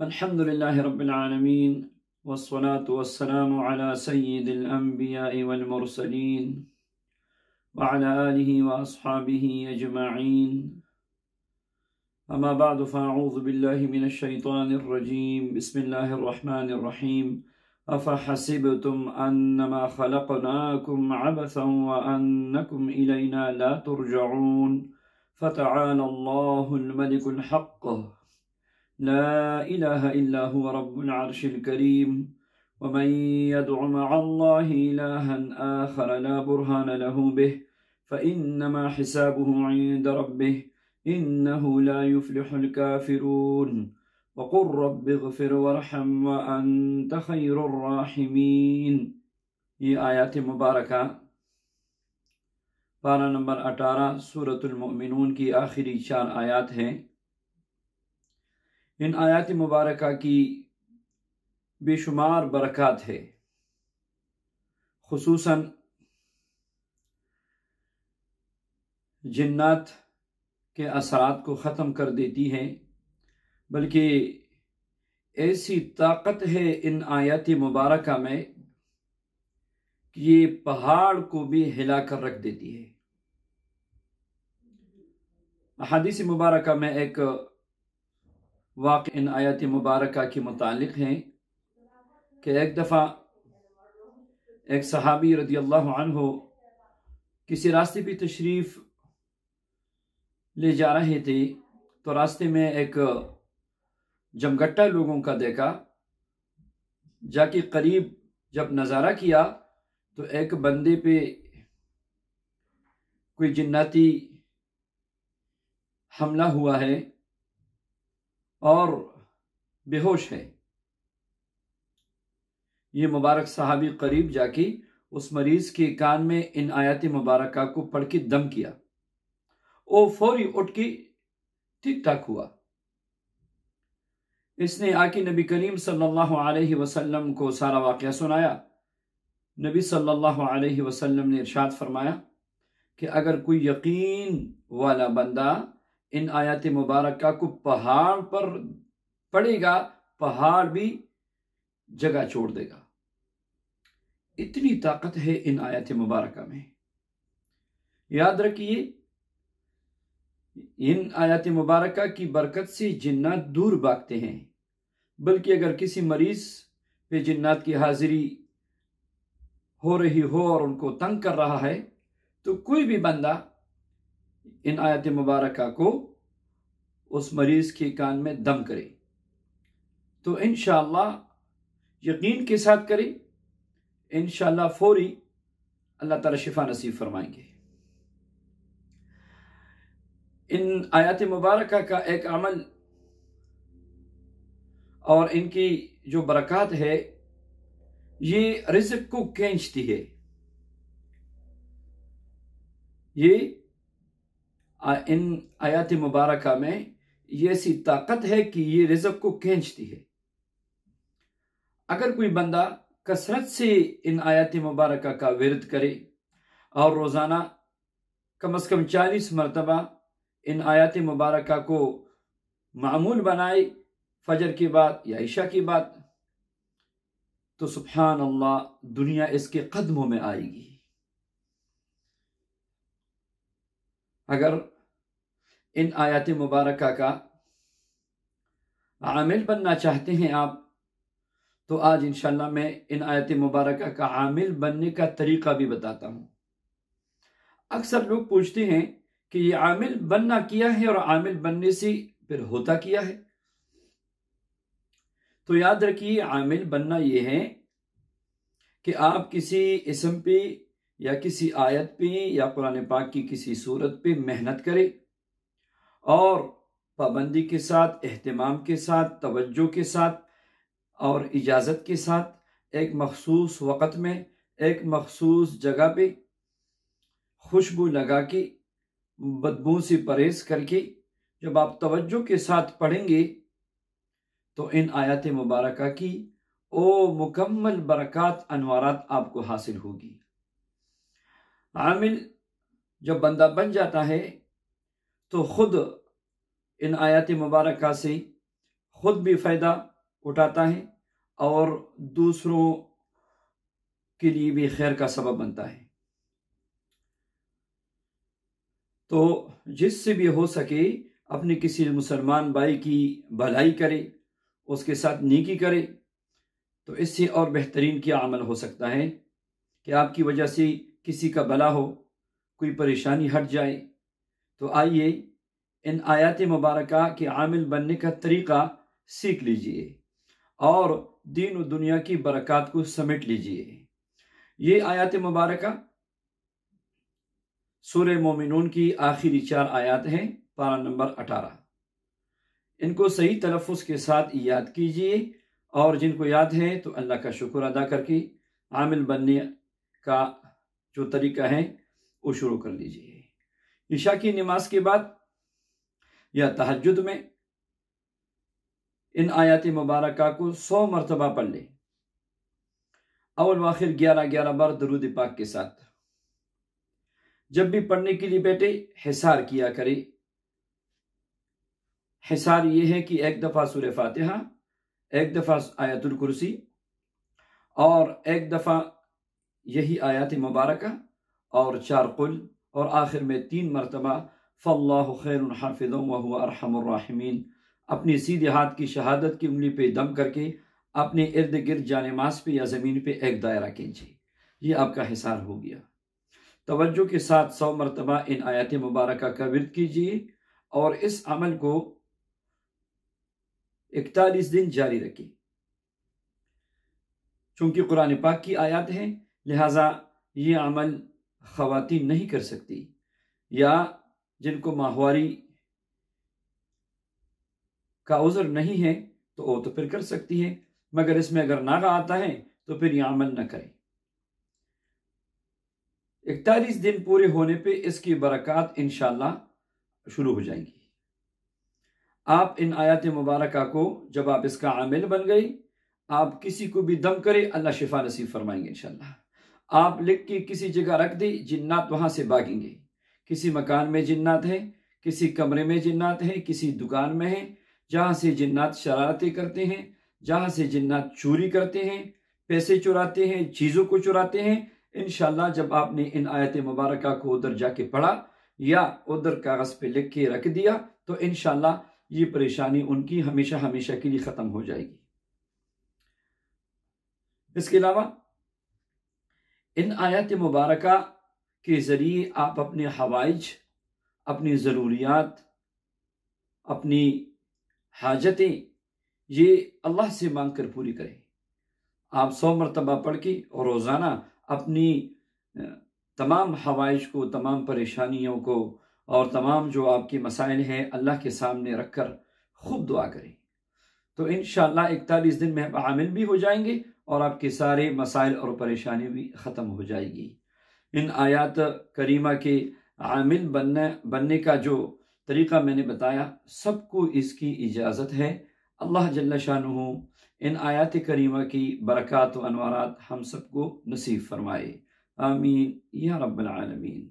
الحمد لله رب العالمين والصلاة والسلام على سيد الأنبياء والمرسلين وعلى آله وأصحابه أجمعين. أما بعد فأعوذ بالله من الشيطان الرجيم. بسم الله الرحمن الرحيم. أفحسبتم أنما خلقناكم عبثا وأنكم إلينا لا ترجعون فتعالى الله الملك الحق لا إله إلا هو رب العرش الكريم. ومن يدع مع الله إلها آخر لا برهان له به فإنما حسابه عند ربه إنه لا يفلح الكافرون. وقل رب اغفر وارحم وأنت خير الراحمين. یہ آیات مبارکہ پارہ نمبر 18 سورۃ المؤمنون کی آخری 4 آیات ہیں۔ ان آیات مبارکہ کی بے شمار برکات ہے، خصوصاً جنات کے اثرات کو ختم کر دیتی ہے، بلکہ ایسی طاقت ہے ان آیات مبارکہ میں کہ یہ پہاڑ کو بھی ہلا کر رکھ دیتی ہے۔ احادیث مبارکہ میں ایک واقعہ ان آیات مبارکہ کے متعلق ہیں کہ ایک دفعہ ایک صحابی رضی اللہ عنہ کسی راستے پہ تشریف لے جا رہے تھے، تو راستے میں ایک جمگٹا لوگوں کا دیکھا۔ جا کے قریب جب نظارہ کیا تو ایک بندے پہ کوئی جناتی حملہ ہوا ہے اور بے ہوش ہے۔ یہ مبارک صحابی قریب جا کے اس مریض کے کان میں ان آیات مبارکہ کو پڑھ کے دم کیا، وہ فوری اٹھ کے ٹھیک ٹھاک ہوا۔ اس نے آ کے نبی کریم صلی اللہ علیہ وسلم کو سارا واقعہ سنایا۔ نبی صلی اللہ علیہ وسلم نے ارشاد فرمایا کہ اگر کوئی یقین والا بندہ ان آیات مبارکہ کو پہاڑ پر پڑے گا، پہاڑ بھی جگہ چھوڑ دے گا۔ اتنی طاقت ہے ان آیات مبارکہ میں۔ یاد رکھیے، ان آیات مبارکہ کی برکت سے جنات دور بھاگتے ہیں، بلکہ اگر کسی مریض پہ جنات کی حاضری ہو رہی ہو اور ان کو تنگ کر رہا ہے تو کوئی بھی بندہ ان آیات مبارکہ کو اس مریض کے کان میں دم کرے تو انشاءاللہ یقین کے ساتھ کرے، انشاءاللہ فوری اللہ تعالی شفا نصیب فرمائیں گے۔ ان آیات مبارکہ کا ایک عمل اور ان کی جو برکات ہے، یہ رزق کو کھینچتی ہے۔ یہ ان آیات مبارکہ میں یہ ایسی طاقت ہے کہ یہ رزق کو کھینچتی ہے۔ اگر کوئی بندہ کثرت سے ان آیات مبارکہ کا ورد کرے اور روزانہ کم از کم 40 مرتبہ ان آیات مبارکہ کو معمول بنائے، فجر کے بعد یا عشاء کے بعد، تو سبحان اللہ دنیا اس کے قدموں میں آئے گی۔ اگر ان آیات مبارکہ کا عامل بننا چاہتے ہیں آپ، تو آج انشاءاللہ میں ان آیات مبارکہ کا عامل بننے کا طریقہ بھی بتاتا ہوں۔ اکثر لوگ پوچھتے ہیں کہ یہ عامل بننا کیا ہے اور عامل بننے سے پھر ہوتا کیا ہے؟ تو یاد رکھیے، عامل بننا یہ ہے کہ آپ کسی اسم پہ یا کسی آیت پہ یا قرآن پاک کی کسی سورت پہ محنت کرے اور پابندی کے ساتھ، اہتمام کے ساتھ، توجہ کے ساتھ اور اجازت کے ساتھ ایک مخصوص وقت میں ایک مخصوص جگہ پہ خوشبو لگا کے، بدبو سے پرہیز کر کے جب آپ توجہ کے ساتھ پڑھیں گے تو ان آیات مبارکہ کی مکمل برکات، انوارات آپ کو حاصل ہوگی۔ عامل جب بندہ بن جاتا ہے تو خود ان آیات مبارکہ سے خود بھی فائدہ اٹھاتا ہے اور دوسروں کے لیے بھی خیر کا سبب بنتا ہے۔ تو جس سے بھی ہو سکے اپنے کسی مسلمان بھائی کی بھلائی کرے، اس کے ساتھ نیکی کرے، تو اس سے اور بہترین کیا عمل ہو سکتا ہے کہ آپ کی وجہ سے کسی کا بھلا ہو، کوئی پریشانی ہٹ جائے۔ تو آئیے ان آیات مبارکہ کے عامل بننے کا طریقہ سیکھ لیجئے اور دین و دنیا کی برکات کو سمیٹ لیجئے۔ یہ آیات مبارکہ سورہ مومنون کی آخری 4 آیات ہیں، پارہ نمبر 18۔ ان کو صحیح تلفظ کے ساتھ یاد کیجئے، اور جن کو یاد ہے تو اللہ کا شکر ادا کر کے عامل بننے کا جو طریقہ ہے وہ شروع کر لیجئے۔ عشاء کی نماز کے بعد یا تہجد میں ان آیات مبارکہ کو 100 مرتبہ پڑھ لیں، اول و آخر 11 بار درود پاک کے ساتھ۔ جب بھی پڑھنے کے لیے بیٹھے حصار کیا کرے۔ حصار یہ ہے کہ ایک دفعہ سورہ فاتحہ، ایک دفعہ آیت الکرسی، اور ایک دفعہ یہی آیات مبارکہ، اور 4 قل، اور آخر میں 3 مرتبہ فاللہ خیر حافظ وہو ارحم الراحمین۔ اپنی سیدھے ہاتھ کی شہادت کی انگلی پہ دم کر کے اپنے ارد گرد جانماز پہ یا زمین پہ ایک دائرہ کھینچے، یہ آپ کا حصار ہو گیا۔ توجہ کے ساتھ 100 مرتبہ ان آیات مبارکہ کا ورد کیجیے، اور اس عمل کو 41 دن جاری رکھیں۔ چونکہ قرآن پاک کی آیات ہیں، لہٰذا یہ عمل خواتین نہیں کر سکتی، یا جن کو ماہواری کا عذر نہیں ہے تو وہ تو پھر کر سکتی ہیں، مگر اس میں اگر ناغہ آتا ہے تو پھر یہ عمل نہ کریں۔ 41 دن پورے ہونے پہ اس کی برکات انشاءاللہ شروع ہو جائیں گی۔ آپ ان آیات مبارکہ کو جب آپ اس کا عامل بن گئے، آپ کسی کو بھی دم کرے اللہ شفا نصیب فرمائیں گے انشاءاللہ۔ آپ لکھ کے کسی جگہ رکھ دیں، جنات وہاں سے بھاگیں گے۔ کسی مکان میں جنات ہیں، کسی کمرے میں جنات ہیں، کسی دکان میں ہیں، جہاں سے جنات شرارتیں کرتے ہیں، جہاں سے جنات چوری کرتے ہیں، پیسے چراتے ہیں، چیزوں کو چراتے ہیں، انشاءاللہ جب آپ نے ان آیت مبارکہ کو ادھر جا کے پڑھا یا ادھر کاغذ پہ لکھ کے رکھ دیا تو انشاءاللہ یہ پریشانی ان کی ہمیشہ ہمیشہ کے لیے ختم ہو جائے گی۔ اس کے علاوہ ان آیات مبارکہ کے ذریعے آپ اپنے حوائج، اپنی ضروریات، اپنی حاجتیں یہ اللہ سے مانگ کر پوری کریں۔ آپ 100 مرتبہ پڑھ کے اور روزانہ اپنی تمام حوائج کو، تمام پریشانیوں کو، اور تمام جو آپ کے مسائل ہیں اللہ کے سامنے رکھ کر خوب دعا کریں، تو انشاءاللہ 41 دن میں آپ عامل بھی ہو جائیں گے اور آپ کے سارے مسائل اور پریشانی بھی ختم ہو جائے گی۔ ان آیات کریمہ کے عامل بننے کا جو طریقہ میں نے بتایا، سب کو اس کی اجازت ہے۔ اللہ جل شانہ ان آیات کریمہ کی برکات و انوارات ہم سب کو نصیب فرمائے، آمین یا رب العالمین۔